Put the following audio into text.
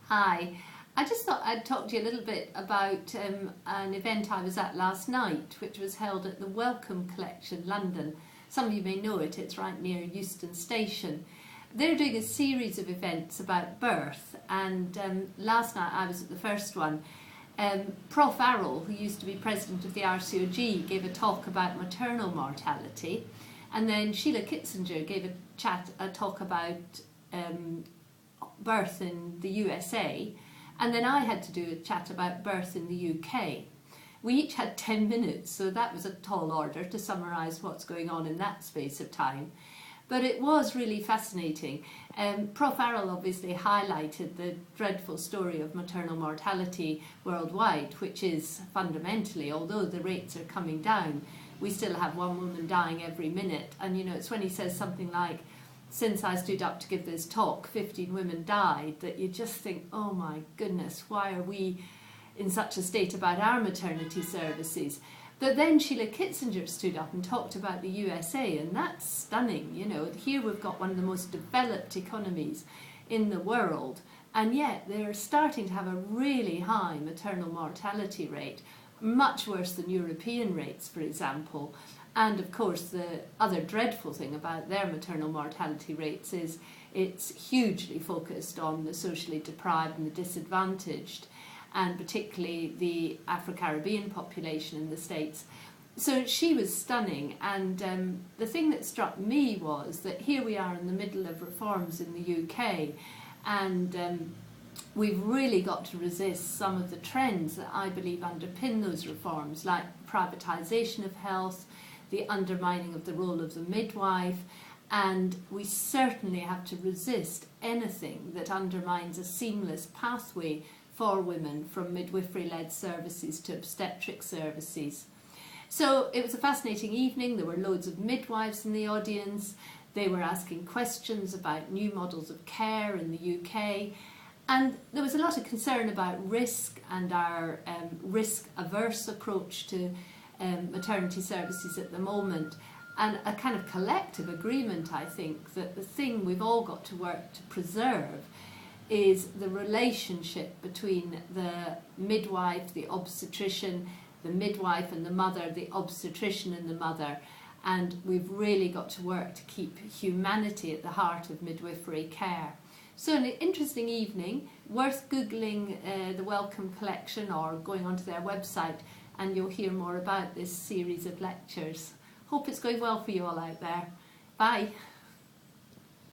Hi, I just thought I'd talk to you a little bit about an event I was at last night, which was held at the Wellcome collection, London. Some of you may know it, it's right near Euston Station. They're doing a series of events about birth, and last night I was at the first one. Prof Arrol, who used to be president of the RCOG, gave a talk about maternal mortality, and then Sheila Kitzinger gave a talk about birth in the USA, and then I had to do a chat about birth in the UK. We each had 10 minutes, so that was a tall order to summarise what's going on in that space of time. But it was really fascinating. Prof Arrol obviously highlighted the dreadful story of maternal mortality worldwide, which is fundamentally, although the rates are coming down, we still have one woman dying every minute. And you know, it's when he says something like, since I stood up to give this talk, 15 women died, that you just think, oh my goodness, why are we in such a state about our maternity services? But then Sheila Kitzinger stood up and talked about the USA, and that's stunning. You know, here we've got one of the most developed economies in the world, and yet they're starting to have a really high maternal mortality rate, much worse than European rates, for example. And of course, the other dreadful thing about their maternal mortality rates is it's hugely focused on the socially deprived and the disadvantaged, and particularly the Afro-Caribbean population in the States. So she was stunning, and the thing that struck me was that here we are in the middle of reforms in the UK, and we've really got to resist some of the trends that I believe underpin those reforms, like privatisation of health, the undermining of the role of the midwife, and we certainly have to resist anything that undermines a seamless pathway for women from midwifery-led services to obstetric services. So it was a fascinating evening. There were loads of midwives in the audience. They were asking questions about new models of care in the UK. And there was a lot of concern about risk and our risk-averse approach to maternity services at the moment, and a kind of collective agreement, I think, that the thing we've all got to work to preserve is the relationship between the midwife, the obstetrician, the midwife and the mother, the obstetrician and the mother. And we've really got to work to keep humanity at the heart of midwifery care. So an interesting evening, worth Googling the Wellcome collection or going onto their website, and you'll hear more about this series of lectures. Hope it's going well for you all out there. Bye.